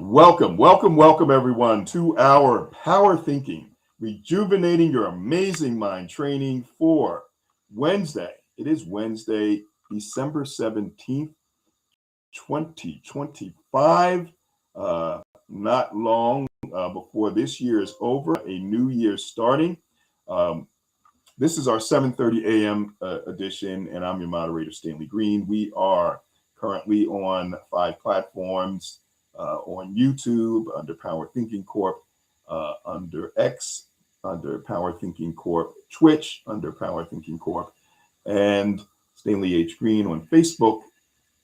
Welcome, everyone, to our Power Thinking, rejuvenating your amazing mind training for Wednesday. It is Wednesday, December 17th, 2025. Not long before this year is over, a new year starting. Um, this is our 7:30 a.m. Edition, and I'm your moderator, Stanley Green. We are currently on 5 platforms on YouTube under Power Thinking Corp, under X under Power Thinking Corp, Twitch under Power Thinking Corp, and Stanley H. Green on Facebook,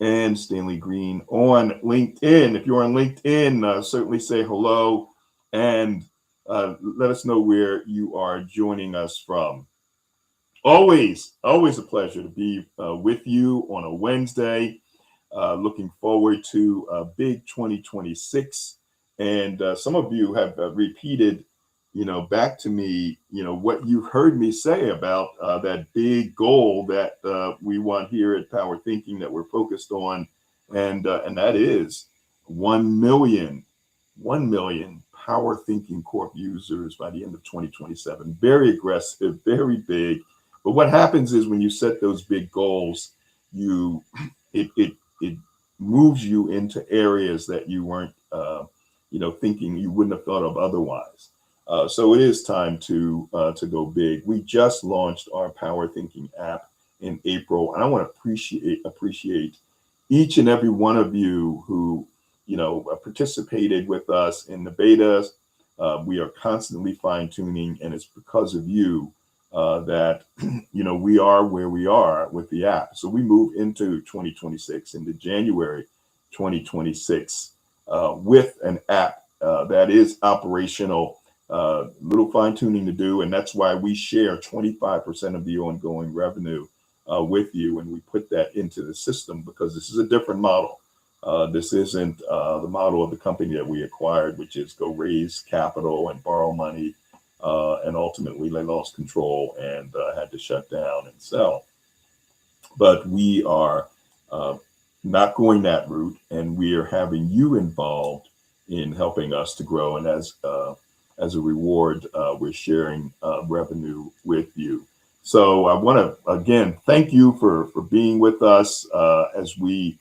and Stanley Green on LinkedIn. If you're on LinkedIn, certainly say hello and let us know where you are joining us from. Always a pleasure to be with you on a Wednesday. Looking forward to a big 2026. And some of you have repeated, back to me, what you've heard me say about that big goal that we want here at Power Thinking that we're focused on. And that is 1 million Power Thinking Corp users by the end of 2027. Very aggressive, very big. But what happens is when you set those big goals, it moves you into areas that you weren't, thinking you wouldn't have thought of otherwise. So it is time to go big. We just launched our Power Thinking app in April, and I want to appreciate each and every one of you who, participated with us in the betas. We are constantly fine tuning, and it's because of you that we are where we are with the app. So we move into 2026, into January 2026, with an app that is operational. Little fine tuning to do, and that's why we share 25% of the ongoing revenue with you, and we put that into the system because this is a different model. This isn't the model of the company that we acquired, which is go raise capital and borrow money. And ultimately, they lost control and had to shut down and sell. But we are not going that route, and we are having you involved in helping us to grow. And as a reward, we're sharing revenue with you. So I want to again thank you for being with us as we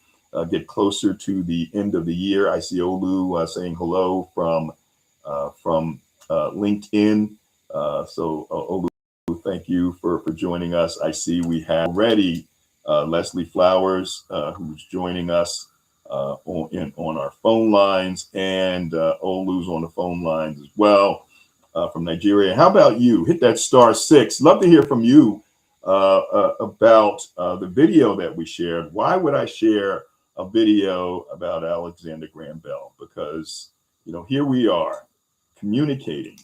get closer to the end of the year. I see Olu saying hello from LinkedIn. So Olu, thank you for joining us. I see we have already Leslie Flowers who's joining us on our phone lines, and Olu's on the phone lines as well from Nigeria. How about you? Hit that *6. Love to hear from you about the video that we shared. Why would I share a video about Alexander Graham Bell? Because here we are communicating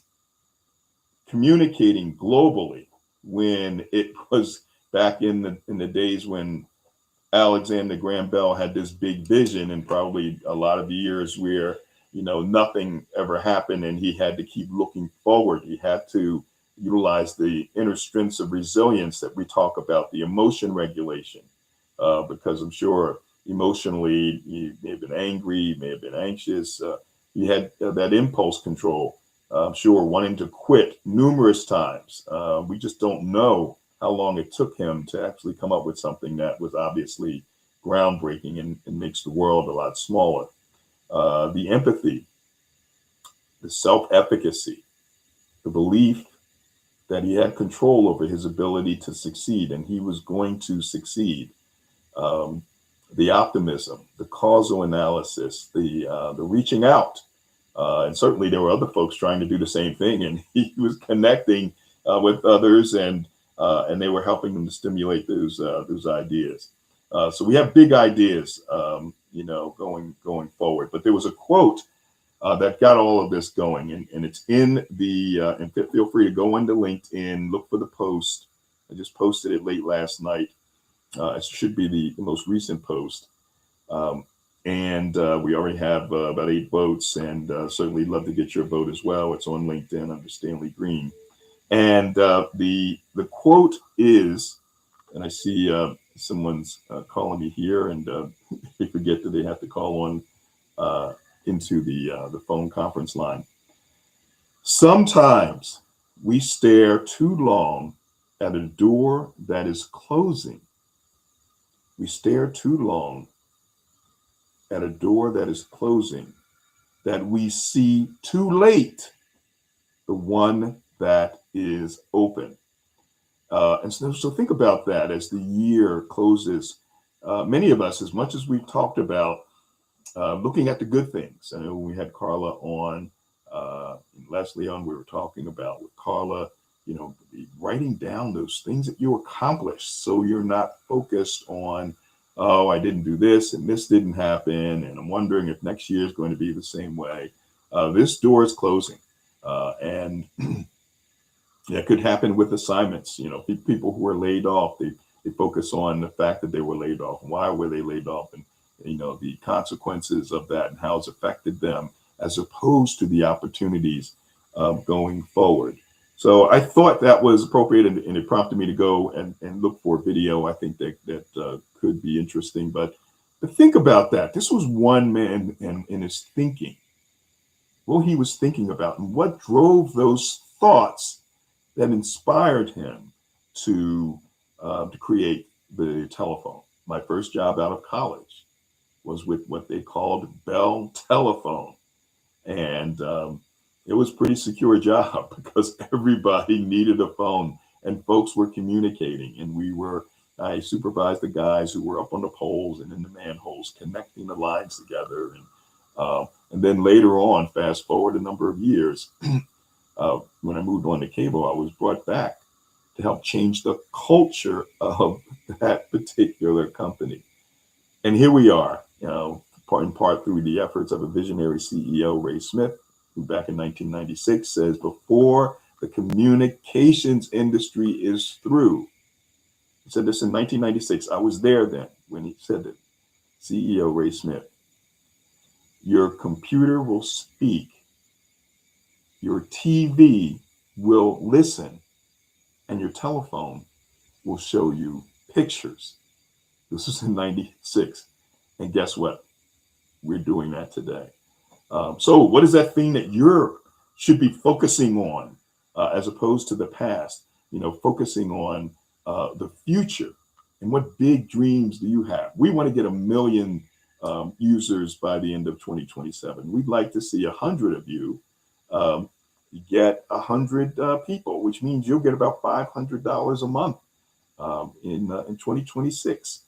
globally when it was back in the days when Alexander Graham Bell had this big vision, and probably a lot of years where nothing ever happened, and he had to keep looking forward. He had to utilize the inner strengths of resilience that we talk about, the emotion regulation, because I'm sure emotionally he may have been angry, may have been anxious. He had that impulse control. I'm sure wanting to quit numerous times. We just don't know how long it took him to actually come up with something that was obviously groundbreaking and makes the world a lot smaller. The empathy, the self-efficacy, the belief that he had control over his ability to succeed and he was going to succeed. The optimism, the causal analysis, the reaching out. And certainly there were other folks trying to do the same thing, and he was connecting with others, and they were helping him to stimulate those ideas. So we have big ideas, going forward. But there was a quote that got all of this going, and it's in the. And feel free to go into LinkedIn, look for the post. I just posted it late last night. It should be the most recent post. And we already have about 8 votes, and certainly love to get your vote as well. It's on LinkedIn under Stanley Green. And the quote is, and I see someone's calling me here, and they forget that they have to call on into the phone conference line. Sometimes we stare too long at a door that is closing. We stare too long at a door that is closing, that we see too late the one that is open. And so think about that as the year closes. Many of us, as much as we've talked about looking at the good things. I know when we had Carla on, and Leslie on, we were talking about with Carla, writing down those things that you accomplished, so you're not focused on, oh, I didn't do this and this didn't happen, and I'm wondering if next year is going to be the same way. This door is closing, and that could happen with assignments. People who are laid off, they focus on the fact that they were laid off. Why were they laid off? And the consequences of that and how it's affected them, as opposed to the opportunities going forward. So I thought that was appropriate, and it prompted me to go and look for a video. I think that could be interesting. But think about that. This was one man in his thinking, what he was thinking about, and what drove those thoughts that inspired him to create the telephone. My first job out of college was with what they called Bell Telephone. And it was a pretty secure job because everybody needed a phone and folks were communicating. And I supervised the guys who were up on the poles and in the manholes, connecting the lines together. And then later on, fast forward a number of years, when I moved on to cable, I was brought back to help change the culture of that particular company. And here we are, in part through the efforts of a visionary CEO, Ray Smith, who back in 1996 says, before the communications industry is through. He said this in 1996. I was there then when he said it. CEO Ray Smith, your computer will speak, your TV will listen, and your telephone will show you pictures. This was in 96. And guess what? We're doing that today. So what is that thing that you should be focusing on as opposed to the past? Focusing on the future. And what big dreams do you have? We want to get 1 million users by the end of 2027. We'd like to see 100 of you get 100 people, which means you'll get about $500 a month in 2026.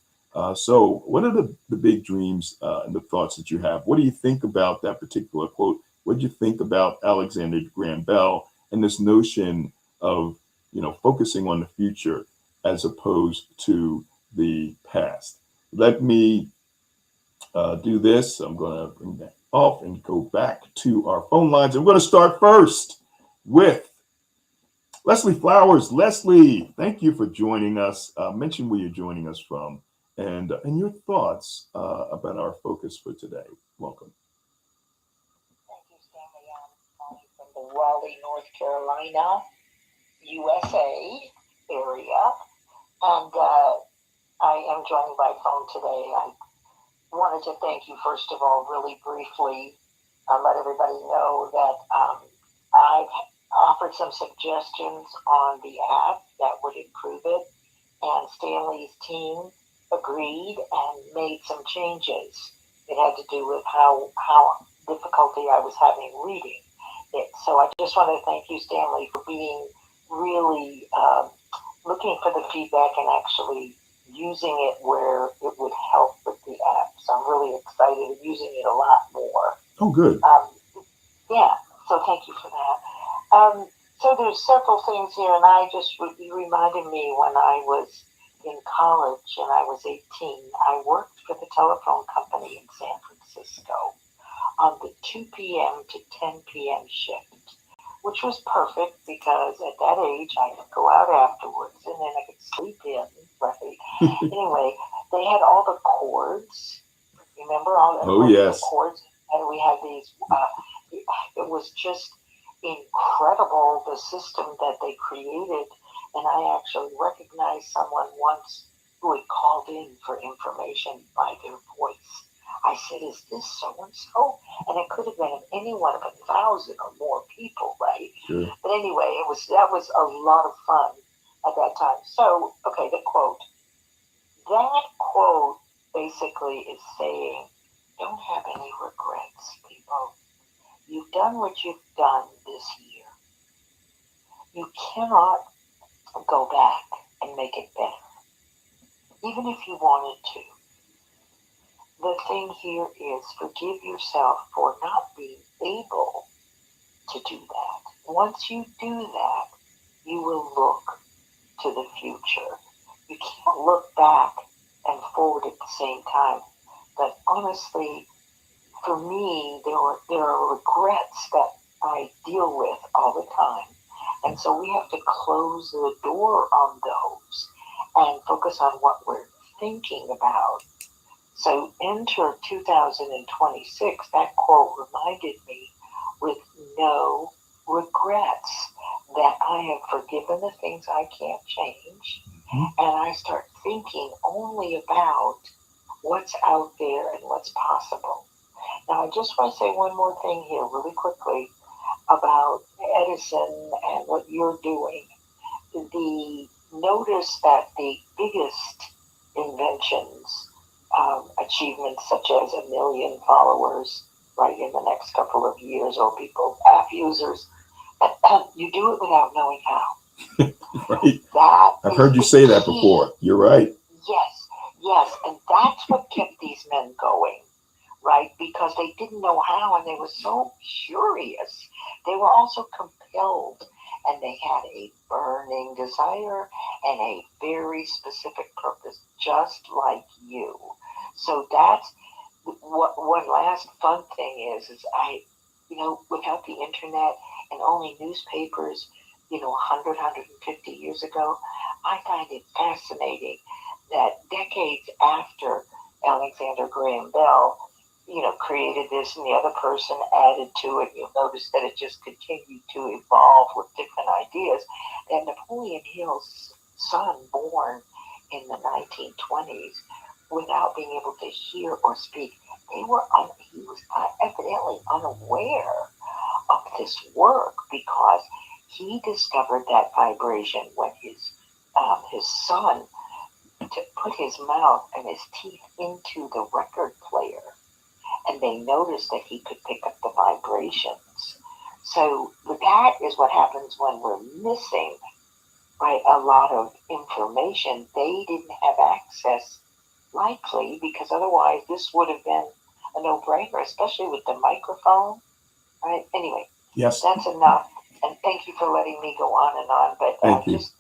So what are the big dreams and the thoughts that you have? What do you think about that particular quote? What do you think about Alexander Graham Bell and this notion of, focusing on the future as opposed to the past? Let me do this. I'm going to bring that off and go back to our phone lines. I'm going to start first with Leslie Flowers. Leslie, thank you for joining us. Mention where you're joining us from and your thoughts about our focus for today. Welcome. Thank you, Stanley. I'm calling from the Raleigh, North Carolina, USA area, and I am joining by phone today. I wanted to thank you, first of all, really briefly, let everybody know that I've offered some suggestions on the app that would improve it, and Stanley's team agreed and made some changes. It had to do with how difficulty I was having reading it. So I just want to thank you, Stanley, for being really looking for the feedback and actually using it where it would help with the app. So I'm really excited and using it a lot more. Oh, good. Yeah, so thank you for that. So there's several things here, and you reminded me when I was in college and I was 18, I worked for the telephone company in San Francisco on the 2 p.m. to 10 p.m. shift, which was perfect because at that age I could go out afterwards and then I could sleep in, right? Anyway, they had all the cords. Remember all the cords? And we had these, it was just incredible, the system that they created. And I actually recognized someone once who had called in for information by their voice. I said, is this so-and-so? And it could have been any one of 1,000 or more people, right? Sure. But anyway, that was a lot of fun at that time. So, okay, the quote. That quote basically is saying, don't have any regrets, people. You've done what you've done this year. You cannot go back and make it better, even if you wanted to. The thing here is forgive yourself for not being able to do that. Once you do that, you will look to the future. You can't look back and forward at the same time. But honestly, for me, there are regrets that I deal with all the time. And so we have to close the door on those and focus on what we're thinking about. So enter 2026, that quote reminded me with no regrets that I have forgiven the things I can't change. And I start thinking only about what's out there and what's possible. Now, I just want to say one more thing here really quickly about Edison and what you're doing. Notice that the biggest inventions, achievements such as 1 million followers, right, in the next couple of years, or people, app users, you do it without knowing how. Right. That I've heard you say that before. You're right. Yes, and that's what kept these men going, right? Because they didn't know how, and they were so curious. They were also compelled, and they had a burning desire and a very specific purpose, just like you. So that's what one last fun thing is without the internet and only newspapers, 100, 150 years ago, I find it fascinating that decades after Alexander Graham Bell, created this and the other person added to it, you'll notice that it just continued to evolve with different ideas. And Napoleon Hill's son, born in the 1920s, without being able to hear or speak, he was evidently unaware of this work because he discovered that vibration when his son to put his mouth and his teeth into the record player, and they noticed that he could pick up the vibrations. So that is what happens when we're missing, right, a lot of information. They didn't have access, likely, because otherwise this would have been a no-brainer, especially with the microphone, right? Anyway, yes, that's enough. And thank you for letting me go on and on. But thank you. Just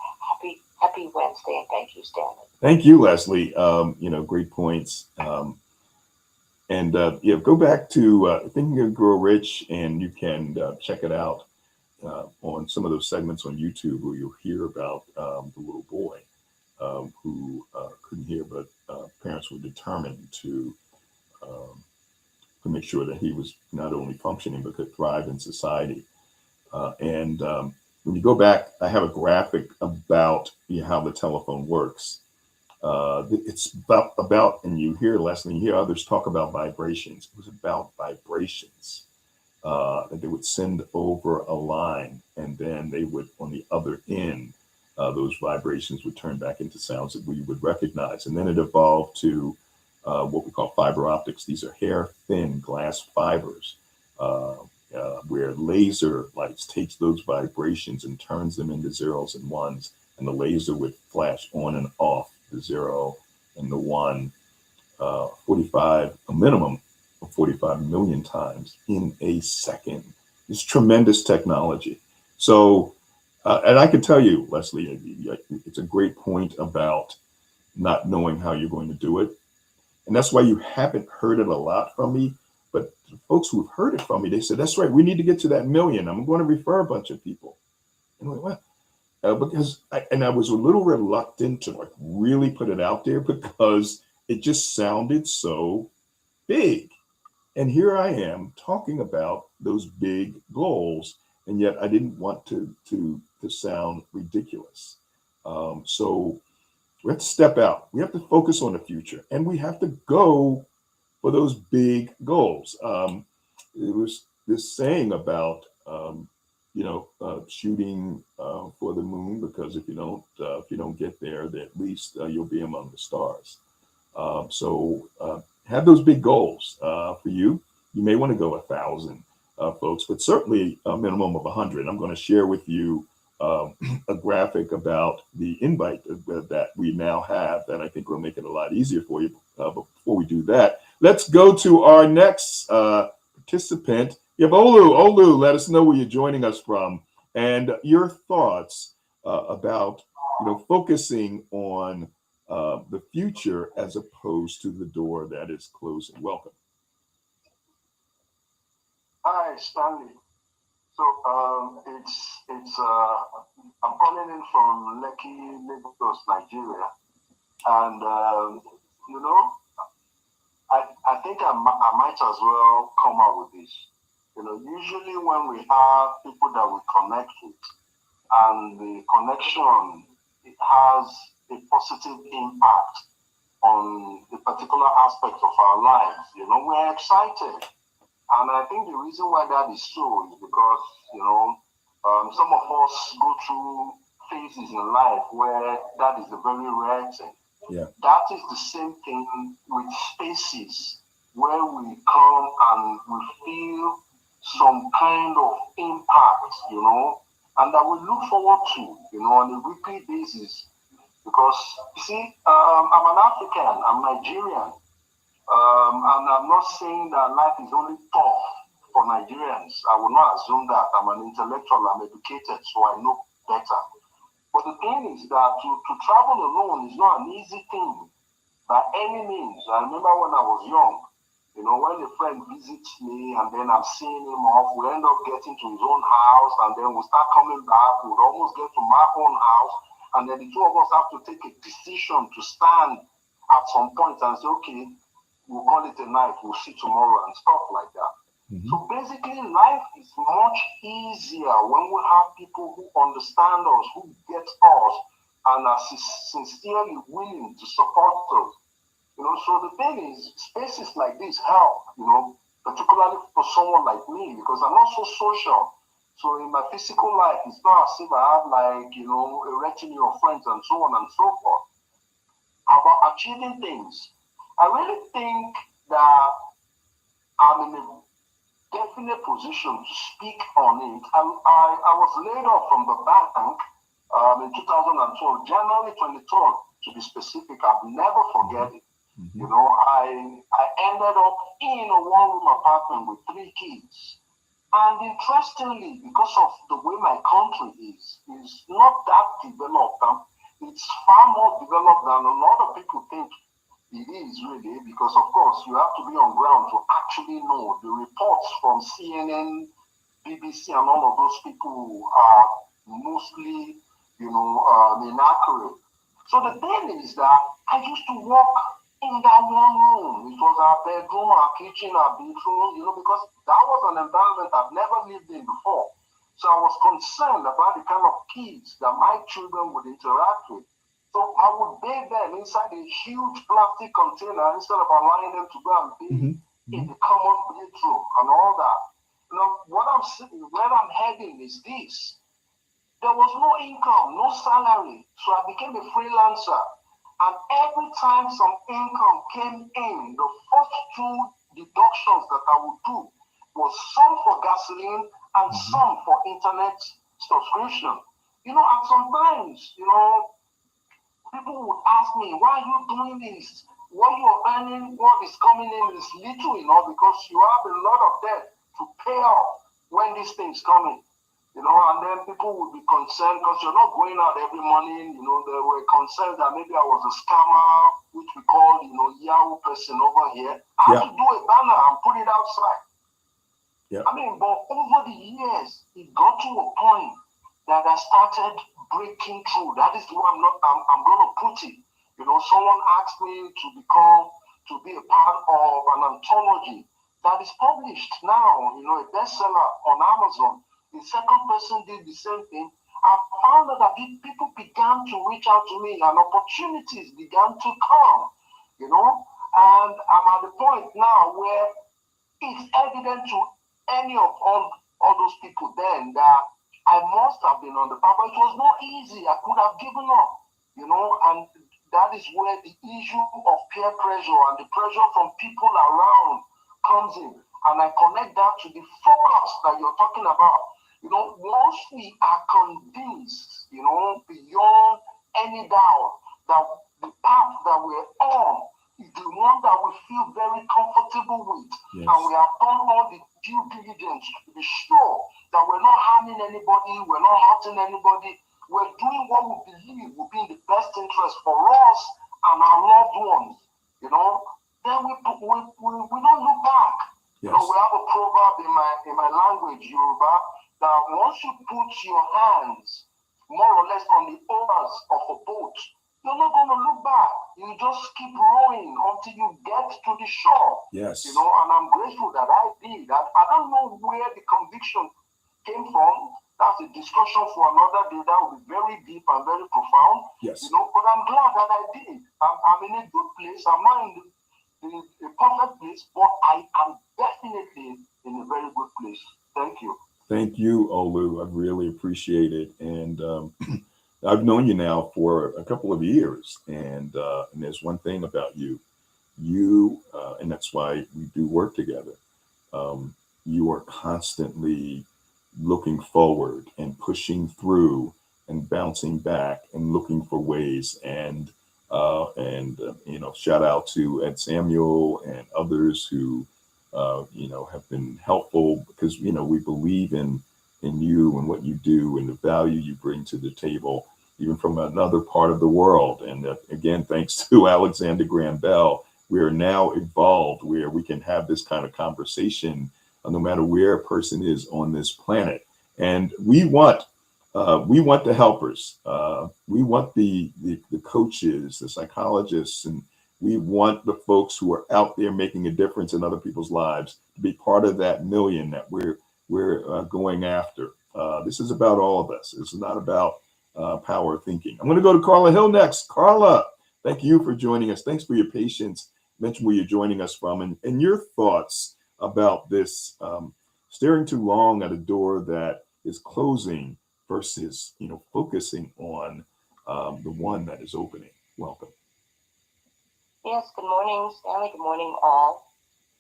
happy Wednesday, and thank you, Stanley. Thank you, Leslie. Great points. Go back to Thinking and Grow Rich, and you can check it out on some of those segments on YouTube where you'll hear about the little boy who couldn't hear, but parents were determined to make sure that he was not only functioning but could thrive in society. When you go back, I have a graphic about how the telephone works. It's about, and you hear Leslie, you hear others talk about vibrations. It was about vibrations that they would send over a line, and then they would, on the other end, those vibrations would turn back into sounds that we would recognize. And then it evolved to what we call fiber optics. These are hair-thin glass fibers where laser lights takes those vibrations and turns them into zeros and ones, and the laser would flash on and off the 0 and the 1, a minimum of 45 million times in a second. It's tremendous technology. So, and I can tell you, Leslie, it's a great point about not knowing how you're going to do it. And that's why you haven't heard it a lot from me. But the folks who've heard it from me, they said, that's right, we need to get to that million. I'm going to refer a bunch of people. And I went, well, because I was a little reluctant to really put it out there because it just sounded so big. And here I am talking about those big goals, and yet I didn't want to sound ridiculous. So we have to step out. We have to focus on the future, and we have to go for those big goals. It was this saying about shooting for the moon, because if you don't get there, then at least you'll be among the stars. So have those big goals for you. You may want to go 1,000 folks, but certainly a minimum of 100. I'm going to share with you a graphic about the invite that we now have that I think will make it a lot easier for you. But before we do that, let's go to our next participant. You have Olu. Olu, let us know where you're joining us from and your thoughts about focusing on the future as opposed to the door that is closing. Welcome. Hi, Stanley. So I'm calling in from Lekki, Lagos, Nigeria, and you know I think I might as well come out with this. Usually when we have people that we connect with, and the connection, it has a positive impact on a particular aspect of our lives. We're excited. And I think the reason why that is so is because, some of us go through phases in life where that is a very rare thing. Yeah. That is the same thing with spaces where we come and we feel some kind of impact, and that we look forward to, on a weekly basis. Because, you see, I'm an African, I'm Nigerian. And I'm not saying that life is only tough for Nigerians. I will not assume that. I'm an intellectual, I'm educated, so I know better. But the thing is that to travel alone is not an easy thing by any means. I remember when I was young, when a friend visits me and then I'm seeing him off, we end up getting to his own house and then we start coming back, we'd almost get to my own house, and then the two of us have to take a decision to stand at some point and say, okay, we'll call it a night, we'll see tomorrow and stuff like that. Mm-hmm. So basically, life is much easier when we have people who understand us, who get us, and are sincerely willing to support us. So the thing is, spaces like this help, particularly for someone like me, because I'm not so social. So in my physical life, it's not as if I have a retinue of friends and so on and so forth. About achieving things, I really think that I'm in a definite position to speak on it. I was laid off from the bank in 2012, January 23rd, to be specific. I'll never forget it. Mm-hmm. I ended up in a one-room apartment with 3 kids. And interestingly, because of the way my country is not that developed. It's far more developed than a lot of people think it is, really, because of course you have to be on ground to actually know. The reports from CNN, BBC, and all of those people are mostly, inaccurate. So the thing is that I used to walk in that one room. It was our bedroom, our kitchen, our bathroom, because that was an environment I've never lived in before. So I was concerned about the kind of kids that my children would interact with. So I would bathe them inside a huge plastic container instead of allowing them to go and bathe in the common bathroom and all that. Where I'm heading is this. There was no income, no salary. So I became a freelancer. And every time some income came in, the first 2 deductions that I would do was some for gasoline and some for internet subscription. And sometimes, people would ask me, why are you doing this? What you're earning, what is coming in is little, because you have a lot of debt to pay off when these things come in. And then people would be concerned because you're not going out every morning. They were concerned that maybe I was a scammer, which we call, Yahoo person over here. I had to do a banner and put it outside. Yeah. But over the years, it got to a point that I started breaking through. That is the way I'm going to put it. Someone asked me to be a part of an anthology that is published now, a bestseller on Amazon. The second person did the same thing. I found that people began to reach out to me and opportunities began to come, And I'm at the point now where it's evident to any of all those people then that I must have been on the path. But it was not easy. I could have given up, and that is where the issue of peer pressure and the pressure from people around comes in. And I connect that to the focus that you're talking about. Once we are convinced, beyond any doubt that the path that we're on is the one that we feel very comfortable with, Yes. and we have done all the due diligence to be sure that we're not harming anybody, we're not hurting anybody, we're doing what we believe will be in the best interest for us and our loved ones, then we don't look back. Yes. We have a proverb in my language, Yoruba, that once you put your hands more or less on the oars of a boat, you're not going to look back. You just keep rowing until you get to the shore. Yes. And I'm grateful that I did that. I don't know where the conviction came from. That's a discussion for another day. That will be very deep and very profound. Yes. But I'm glad that I did. I'm in a good place. I'm not in the perfect place, but I am definitely in a very good place. Thank you. Thank you, Olu. I really appreciate it. And I've known you now for a couple of years. And there's one thing about you. And that's why we do work together. You are constantly looking forward and pushing through and bouncing back and looking for ways. And shout out to Ed Samuel and others who have been helpful, because we believe in you and what you do and the value you bring to the table, even from another part of the world. And again, thanks to Alexander Graham Bell, we are now evolved where we can have this kind of conversation no matter where a person is on this planet. And we want the helpers, we want the coaches, the psychologists, and we want the folks who are out there making a difference in other people's lives to be part of that million that we're going after. This is about all of us. It's not about power thinking. I'm going to go to Carla Hill next. Carla, thank you for joining us. Thanks for your patience. Mention where you're joining us from and your thoughts about this staring too long at a door that is closing versus focusing on the one that is opening. Welcome. Yes, good morning, Stanley. Good morning, all.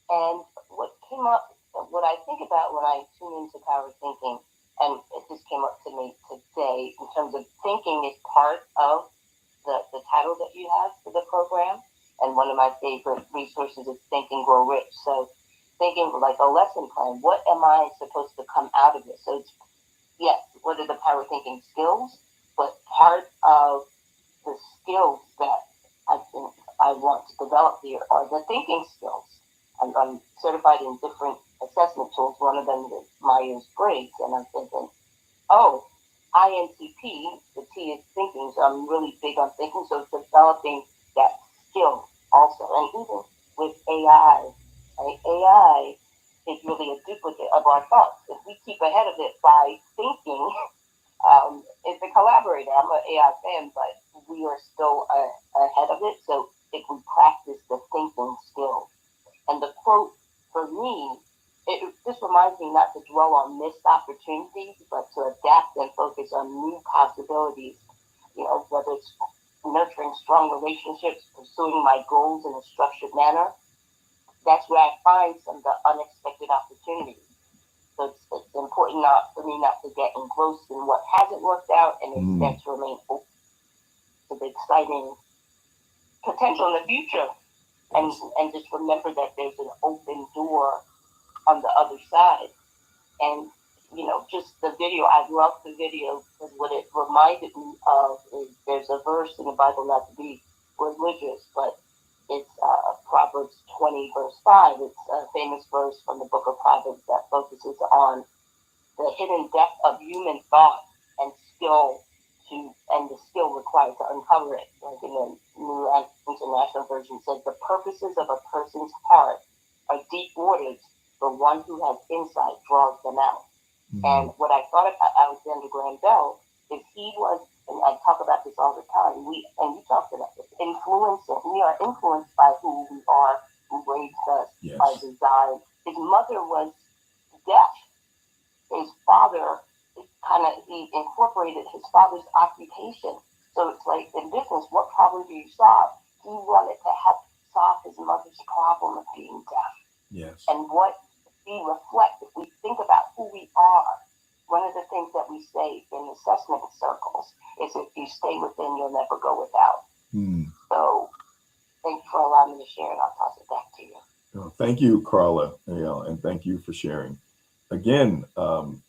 And what I think about when I tune into power thinking, and it just came up to me today in terms of thinking is part of the title that you have for the program. And one of my favorite resources is Think and Grow Rich. So thinking like a lesson plan, what am I supposed to come out of this? So it's, yes, what are the power thinking skills? But part of the skills that I think I want to develop here are the thinking skills. I'm certified in different assessment tools. One of them is Myers-Briggs, and I'm thinking, INTP, the T is thinking, so I'm really big on thinking, so it's developing that skill also. And even with AI, right? AI is really a duplicate of our thoughts. If we keep ahead of it by thinking, it's a collaborator. I'm an AI fan, but we are still ahead of it. So if we practice the thinking skill, and the quote for me, it just reminds me not to dwell on missed opportunities, but to adapt and focus on new possibilities. Whether it's nurturing strong relationships, pursuing my goals in a structured manner, that's where I find some of the unexpected opportunities. So it's important for me not to get engrossed in what hasn't worked out, and instead to remain open to the exciting potential in the future, and just remember that there's an open door on the other side. And just the video, I love the video because what it reminded me of is there's a verse in the Bible, not to be religious, but it's Proverbs 20 verse 5. It's a famous verse from the book of Proverbs that focuses on the hidden depth of human thought and the skill required to uncover it. Like in the New International Version says, the purposes of a person's heart are deep waters, but one who has insight draws them out. And what I thought about Alexander Graham Bell is he was an I talk about this all the time. And you talked about this, influencing. We are influenced by who we are, who raised us, Yes. our design. His mother was deaf. His father he incorporated his father's occupation. So it's like in business, what problem do you solve? He wanted to help solve his mother's problem of being deaf. Yes. And what we reflect, if we think about who we are, one of the things that we say in assessment circles is if you stay within, you'll never go without. So thank you for allowing me to share, and I'll toss it back to you. Oh, thank you, Carla, and thank you for sharing. Again,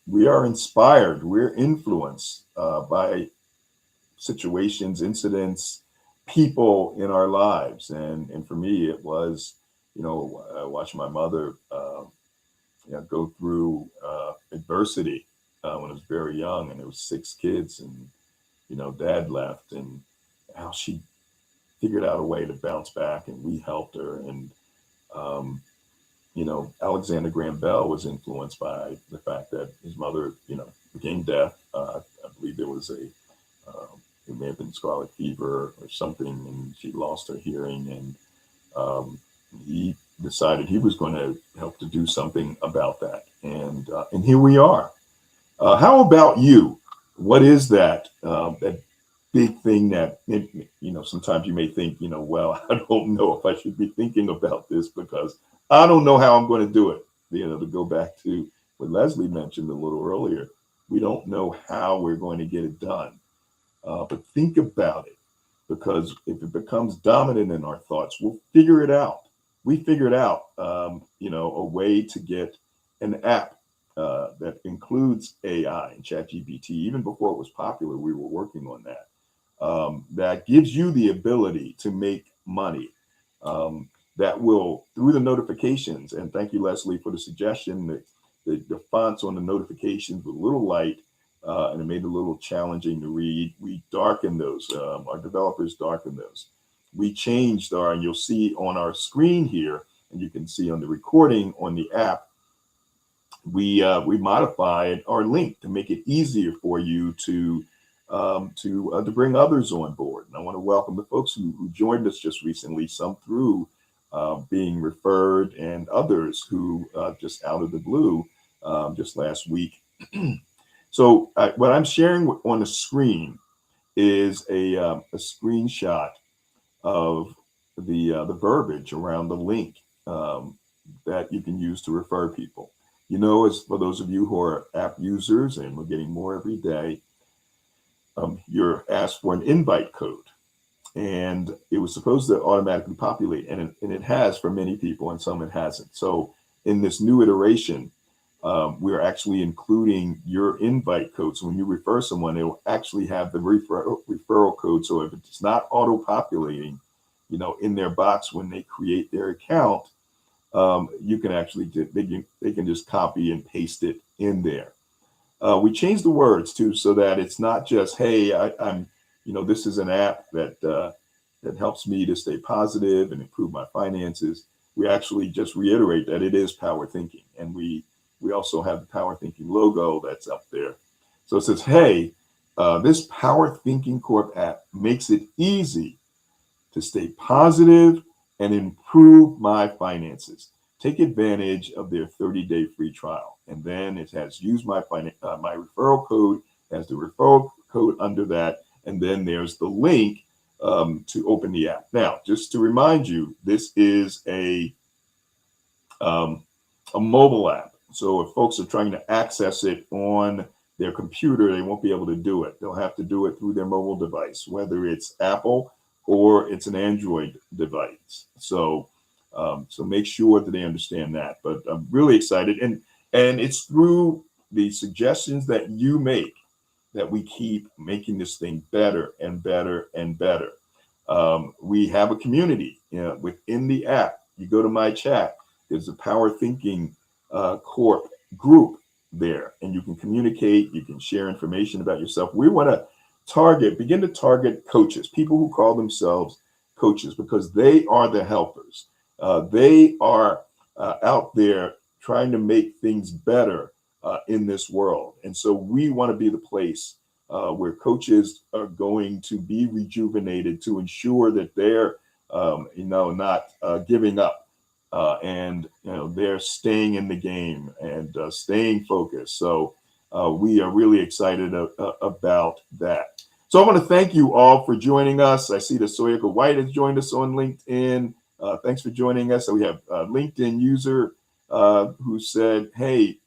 we are inspired, we're influenced by situations, incidents, people in our lives. And for me, it was, watching my mother go through adversity when I was very young, and there was 6 kids, and, dad left, and how she figured out a way to bounce back, and we helped her. And, Alexander Graham Bell was influenced by the fact that his mother, became deaf. I believe there was it may have been scarlet fever or something, and she lost her hearing. And he decided he was going to help to do something about that. And here we are. How about you? What is that big thing that, sometimes you may think, well, I don't know if I should be thinking about this because I don't know how I'm going to do it. To go back to what Leslie mentioned a little earlier, we don't know how we're going to get it done. But think about it, because if it becomes dominant in our thoughts, we'll figure it out. We figured out, a way to get an app that includes AI and ChatGPT. Even before it was popular, we were working on that. That gives you the ability to make money. That will, through the notifications, and thank you, Leslie, for the suggestion that the fonts on the notifications were a little light, and it made it a little challenging to read. We darkened those. Our developers darkened those. We changed and you'll see on our screen here, and you can see on the recording on the app, we modified our link to make it easier for you to bring others on board. And I want to welcome the folks who joined us just recently, some through being referred, and others who just out of the blue just last week. So what I'm sharing on the screen is a screenshot of the verbiage around the link that you can use to refer people. As for those of you who are app users, and we're getting more every day, you're asked for an invite code. And it was supposed to automatically populate, and it has for many people, and some it hasn't. So in this new iteration, we're actually including your invite code. So when you refer someone, it will actually have the referral code. So if it's not auto-populating, in their box when they create their account, you can actually, they can just copy and paste it in there. We changed the words too, so that it's not just, hey, I'm this is an app that helps me to stay positive and improve my finances. We actually just reiterate that it is Power Thinking, and we also have the Power Thinking logo that's up there. So it says, hey, this Power Thinking Corp app makes it easy to stay positive and improve my finances. Take advantage of their 30-day free trial. And then it has use my referral code, has the referral code under that. And then there's the link to open the app. Now, just to remind you, this is a mobile app. So if folks are trying to access it on their computer, they won't be able to do it. They'll have to do it through their mobile device, whether it's Apple or it's an Android device. So make sure that they understand that. But I'm really excited. And it's through the suggestions that you make that we keep making this thing better and better and better. We have a community within the app. You go to my chat, there's a Power Thinking Corp group there, and you can communicate, you can share information about yourself. We want to begin to target coaches, people who call themselves coaches, because they are the helpers. They are out there trying to make things better in this world. And so we want to be the place where coaches are going to be rejuvenated to ensure that they're, not giving up, and they're staying in the game and staying focused. So we are really excited about that. So I want to thank you all for joining us. I see that Soyaka White has joined us on LinkedIn. Thanks for joining us. So we have a LinkedIn user who said, hey,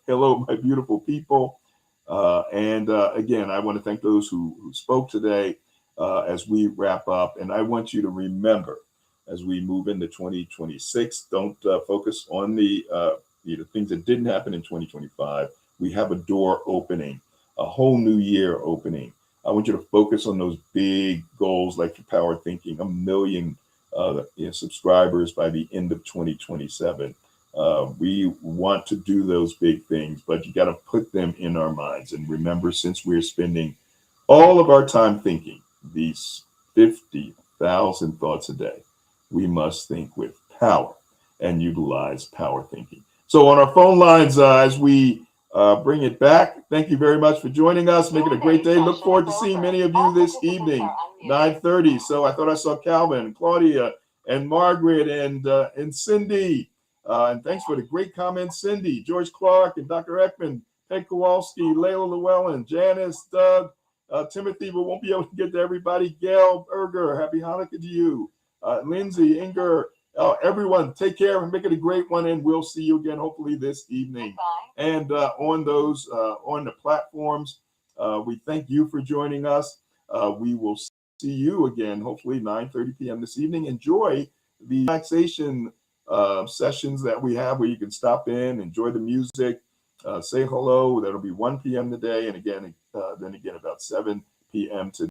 hello, my beautiful people. And again, I want to thank those who spoke today as we wrap up. And I want you to remember, as we move into 2026, don't focus on the things that didn't happen in 2025. We have a door opening, a whole new year opening. I want you to focus on those big goals like your Power Thinking, 1 million subscribers by the end of 2027. We want to do those big things, but you got to put them in our minds. And remember, since we're spending all of our time thinking these 50,000 thoughts a day, we must think with power and utilize power thinking. So on our phone lines, as we bring it back, thank you very much for joining us. Make it a great day. Look forward to seeing many of you this evening, 9:30. So I thought I saw Calvin, Claudia, and Margaret, and Cindy. And thanks for the great comments, Cindy, George Clark, and Dr. Ekman, Peg Kowalski, Layla Llewellyn, Janice, Doug, Timothy. We won't be able to get to everybody. Gail Berger, happy Hanukkah to you. Lindsay, Inger, everyone, take care and make it a great one. And we'll see you again, hopefully this evening. And on the platforms, we thank you for joining us. We will see you again, hopefully 9:30 p.m. this evening. Enjoy the relaxation sessions that we have where you can stop in, enjoy the music, say hello. That'll be 1 p.m. today. And again, then again about 7 p.m. today.